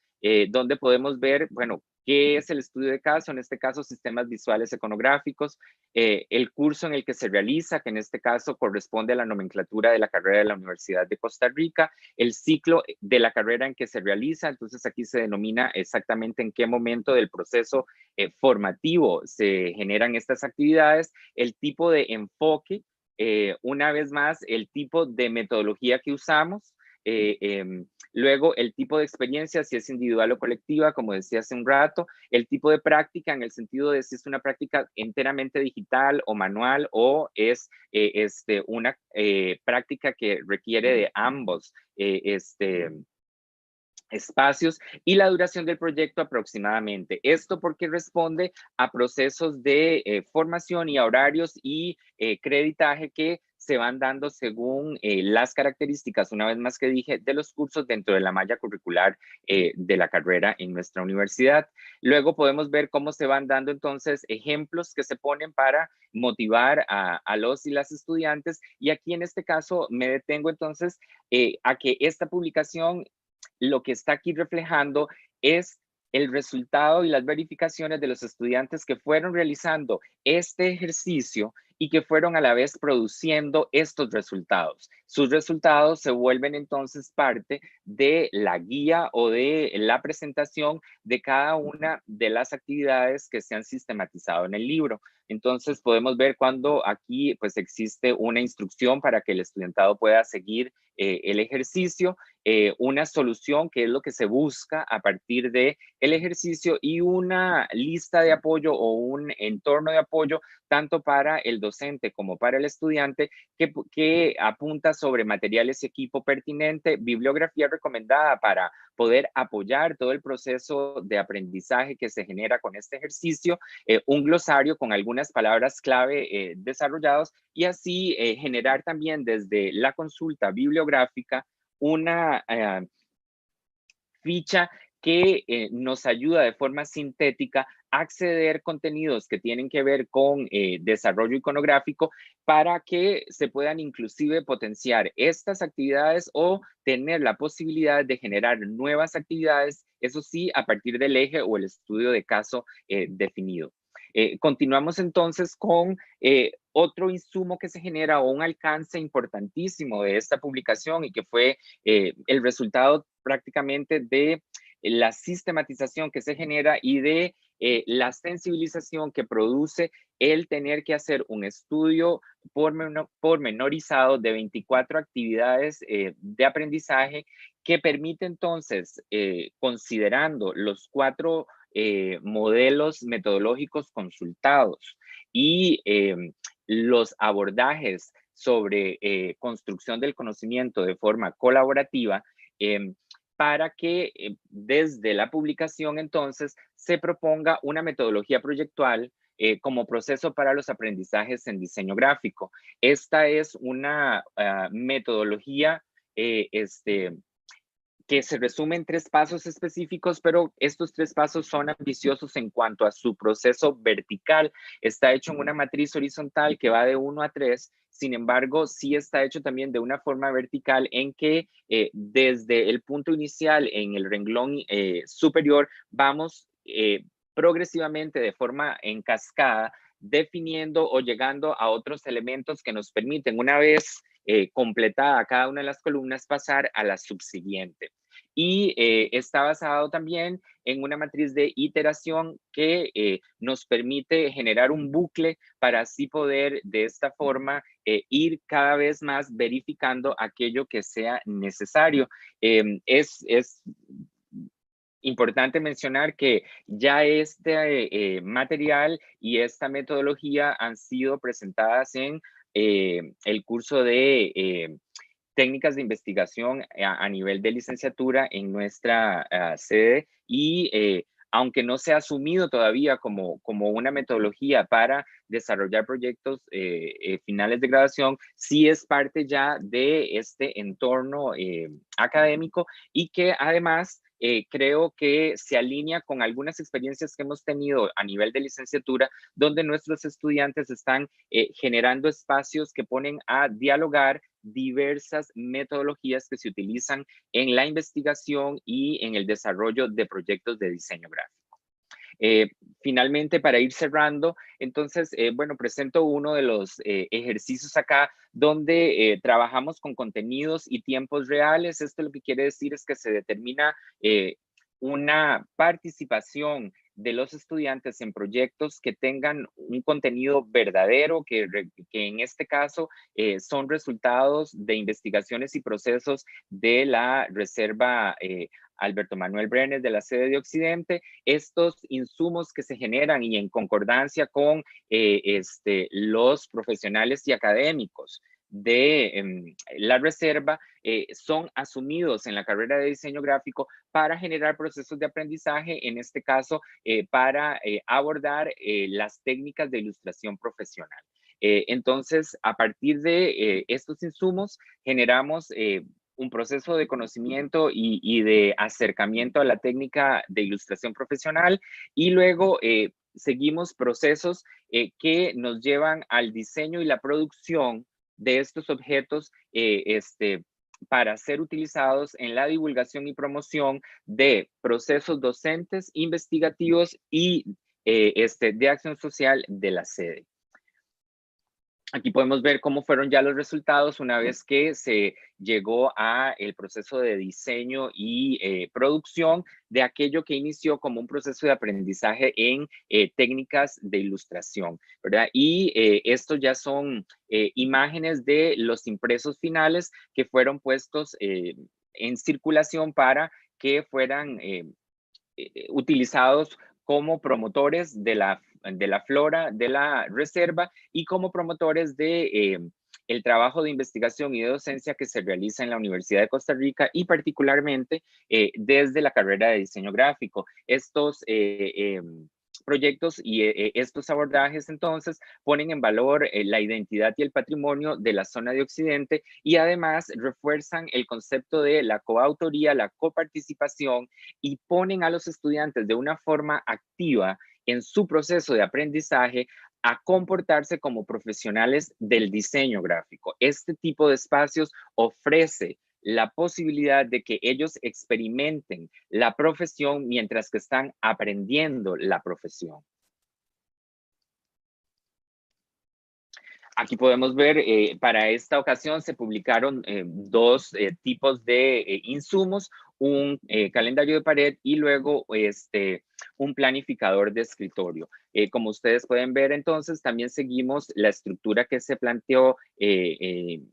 donde podemos ver, bueno, qué es el estudio de caso, en este caso sistemas visuales iconográficos, el curso en el que se realiza, que en este caso corresponde a la nomenclatura de la carrera de la Universidad de Costa Rica, el ciclo de la carrera en que se realiza, entonces aquí se denomina exactamente en qué momento del proceso formativo se generan estas actividades, el tipo de enfoque, una vez más, el tipo de metodología que usamos, luego el tipo de experiencia, si es individual o colectiva, como decía hace un rato, el tipo de práctica en el sentido de si es una práctica enteramente digital o manual o es una práctica que requiere de ambos espacios, y la duración del proyecto aproximadamente. Esto porque responde a procesos de formación y a horarios y creditaje que se van dando según las características, una vez más que dije, de los cursos dentro de la malla curricular de la carrera en nuestra universidad. Luego podemos ver cómo se van dando entonces ejemplos que se ponen para motivar a los y las estudiantes, y aquí en este caso me detengo entonces a que esta publicación lo que está aquí reflejando es el resultado y las verificaciones de los estudiantes que fueron realizando este ejercicio y que fueron a la vez produciendo estos resultados. Sus resultados se vuelven entonces parte de la guía o de la presentación de cada una de las actividades que se han sistematizado en el libro. Entonces podemos ver cuando aquí pues existe una instrucción para que el estudiantado pueda seguir el ejercicio, una solución que es lo que se busca a partir de el ejercicio y una lista de apoyo o un entorno de apoyo tanto para el docente como para el estudiante que apunta sobre materiales y equipo pertinente, bibliografía recomendada para poder apoyar todo el proceso de aprendizaje que se genera con este ejercicio, un glosario con algunas palabras clave desarrollados y así generar también desde la consulta bibliográfica una ficha que nos ayuda de forma sintética a acceder contenidos que tienen que ver con desarrollo iconográfico para que se puedan inclusive potenciar estas actividades o tener la posibilidad de generar nuevas actividades, eso sí, a partir del eje o el estudio de caso definido. Continuamos entonces con otro insumo que se genera o un alcance importantísimo de esta publicación y que fue el resultado prácticamente de la sistematización que se genera y de la sensibilización que produce el tener que hacer un estudio pormenorizado de 24 actividades de aprendizaje que permite entonces, considerando los 4 modelos metodológicos consultados y los abordajes sobre construcción del conocimiento de forma colaborativa, para que desde la publicación entonces se proponga una metodología proyectual como proceso para los aprendizajes en diseño gráfico. Esta es una metodología que se resume en 3 pasos específicos, pero estos 3 pasos son ambiciosos en cuanto a su proceso vertical. Está hecho en una matriz horizontal que va de 1 a 3, sin embargo, sí está hecho también de una forma vertical en que desde el punto inicial en el renglón superior vamos progresivamente de forma en cascada definiendo o llegando a otros elementos que nos permiten, una vez completada cada una de las columnas, pasar a la subsiguiente. Y está basado también en una matriz de iteración que nos permite generar un bucle para así poder de esta forma ir cada vez más verificando aquello que sea necesario. Es importante mencionar que ya este material y esta metodología han sido presentadas en el curso de técnicas de investigación a nivel de licenciatura en nuestra sede y aunque no se ha asumido todavía como una metodología para desarrollar proyectos finales de graduación, sí es parte ya de este entorno académico y que además creo que se alinea con algunas experiencias que hemos tenido a nivel de licenciatura, donde nuestros estudiantes están generando espacios que ponen a dialogar diversas metodologías que se utilizan en la investigación y en el desarrollo de proyectos de diseño gráfico. Finalmente, para ir cerrando, entonces, bueno, presento uno de los ejercicios acá donde trabajamos con contenidos y tiempos reales. Esto lo que quiere decir es que se determina una participación de los estudiantes en proyectos que tengan un contenido verdadero, que en este caso son resultados de investigaciones y procesos de la Reserva Alberto Manuel Brenes de la sede de Occidente. Estos insumos que se generan y en concordancia con los profesionales y académicos de la reserva son asumidos en la carrera de diseño gráfico para generar procesos de aprendizaje, en este caso para abordar las técnicas de ilustración profesional. Entonces, a partir de estos insumos, generamos un proceso de conocimiento y de acercamiento a la técnica de ilustración profesional y luego seguimos procesos que nos llevan al diseño y la producción de estos objetos para ser utilizados en la divulgación y promoción de procesos docentes, investigativos y de acción social de la sede. Aquí podemos ver cómo fueron ya los resultados una vez que se llegó a el proceso de diseño y producción de aquello que inició como un proceso de aprendizaje en técnicas de ilustración, ¿verdad? Y estos ya son imágenes de los impresos finales que fueron puestos en circulación para que fueran utilizados como promotores de la flora de la reserva y como promotores de el trabajo de investigación y de docencia que se realiza en la Universidad de Costa Rica y particularmente desde la carrera de diseño gráfico. Estos proyectos y estos abordajes entonces ponen en valor la identidad y el patrimonio de la zona de Occidente y además refuerzan el concepto de la coautoría, la coparticipación y ponen a los estudiantes de una forma activa en su proceso de aprendizaje a comportarse como profesionales del diseño gráfico. Este tipo de espacios ofrece la posibilidad de que ellos experimenten la profesión mientras que están aprendiendo la profesión. Aquí podemos ver, para esta ocasión se publicaron dos tipos de insumos, un calendario de pared y luego un planificador de escritorio. Como ustedes pueden ver, entonces, también seguimos la estructura que se planteó en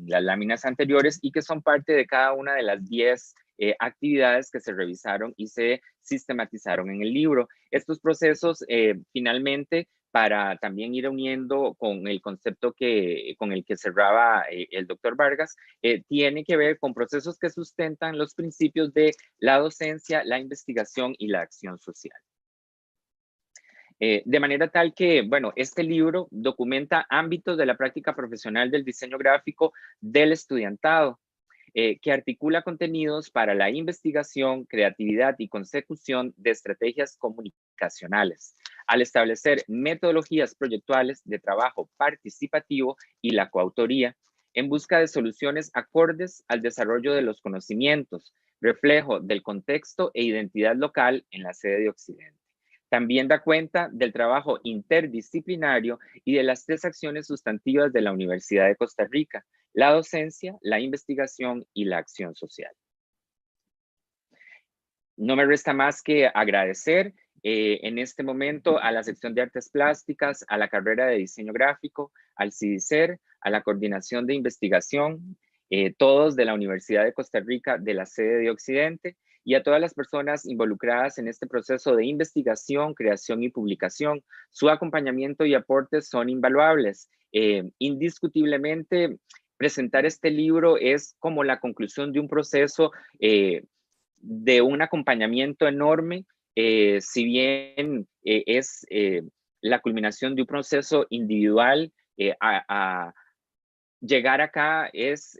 las láminas anteriores y que son parte de cada una de las 10 actividades que se revisaron y se sistematizaron en el libro. Estos procesos, finalmente, para también ir uniendo con el concepto con el que cerraba el doctor Vargas, tiene que ver con procesos que sustentan los principios de la docencia, la investigación y la acción social. De manera tal que, bueno, este libro documenta ámbitos de la práctica profesional del diseño gráfico del estudiantado, que articula contenidos para la investigación, creatividad y consecución de estrategias comunicacionales, al establecer metodologías proyectuales de trabajo participativo y la coautoría, en busca de soluciones acordes al desarrollo de los conocimientos, reflejo del contexto e identidad local en la sede de Occidente. También da cuenta del trabajo interdisciplinario y de las 3 acciones sustantivas de la Universidad de Costa Rica: la docencia, la investigación y la acción social. No me resta más que agradecer en este momento a la sección de artes plásticas, a la carrera de diseño gráfico, al CIDICER, a la coordinación de investigación, todos de la Universidad de Costa Rica de la sede de Occidente, y a todas las personas involucradas en este proceso de investigación, creación y publicación. Su acompañamiento y aportes son invaluables. Indiscutiblemente, presentar este libro es como la conclusión de un proceso de un acompañamiento enorme, si bien es la culminación de un proceso individual. A llegar acá es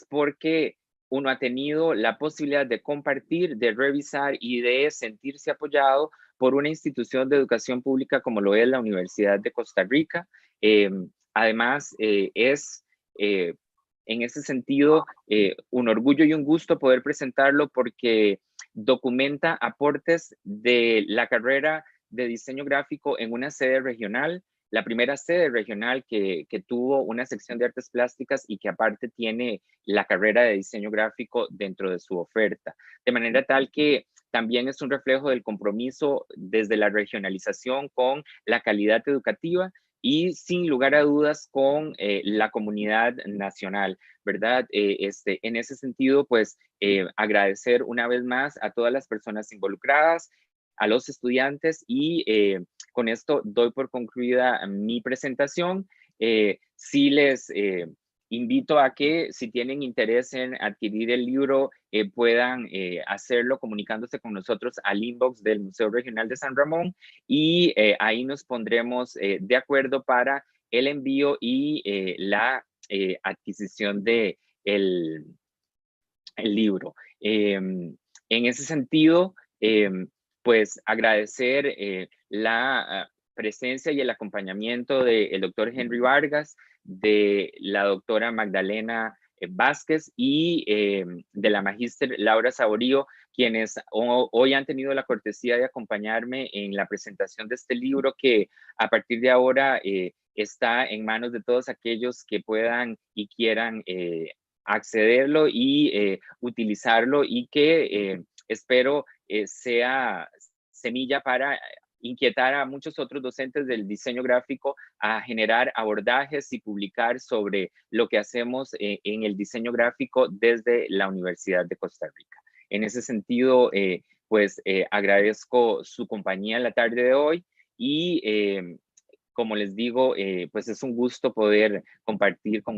porque uno ha tenido la posibilidad de compartir, de revisar y de sentirse apoyado por una institución de educación pública como lo es la Universidad de Costa Rica. Además, es en ese sentido un orgullo y un gusto poder presentarlo porque documenta aportes de la carrera de diseño gráfico en una sede regional, la primera sede regional que tuvo una sección de artes plásticas y que aparte tiene la carrera de diseño gráfico dentro de su oferta. De manera tal que también es un reflejo del compromiso desde la regionalización con la calidad educativa y sin lugar a dudas con la comunidad nacional, ¿verdad? En ese sentido, pues agradecer una vez más a todas las personas involucradas, a los estudiantes y con esto doy por concluida mi presentación. Sí les invito a que si tienen interés en adquirir el libro puedan hacerlo comunicándose con nosotros al inbox del Museo Regional de San Ramón y ahí nos pondremos de acuerdo para el envío y la adquisición de el libro. En ese sentido, pues agradecer la presencia y el acompañamiento del doctor Henry Vargas, de la doctora Magdalena Vázquez y de la magíster Laura Saborío, quienes hoy han tenido la cortesía de acompañarme en la presentación de este libro que a partir de ahora está en manos de todos aquellos que puedan y quieran accederlo y utilizarlo, y que espero sea semilla para inquietar a muchos otros docentes del diseño gráfico a generar abordajes y publicar sobre lo que hacemos en el diseño gráfico desde la Universidad de Costa Rica. En ese sentido, pues agradezco su compañía en la tarde de hoy, y como les digo, pues es un gusto poder compartir con ustedes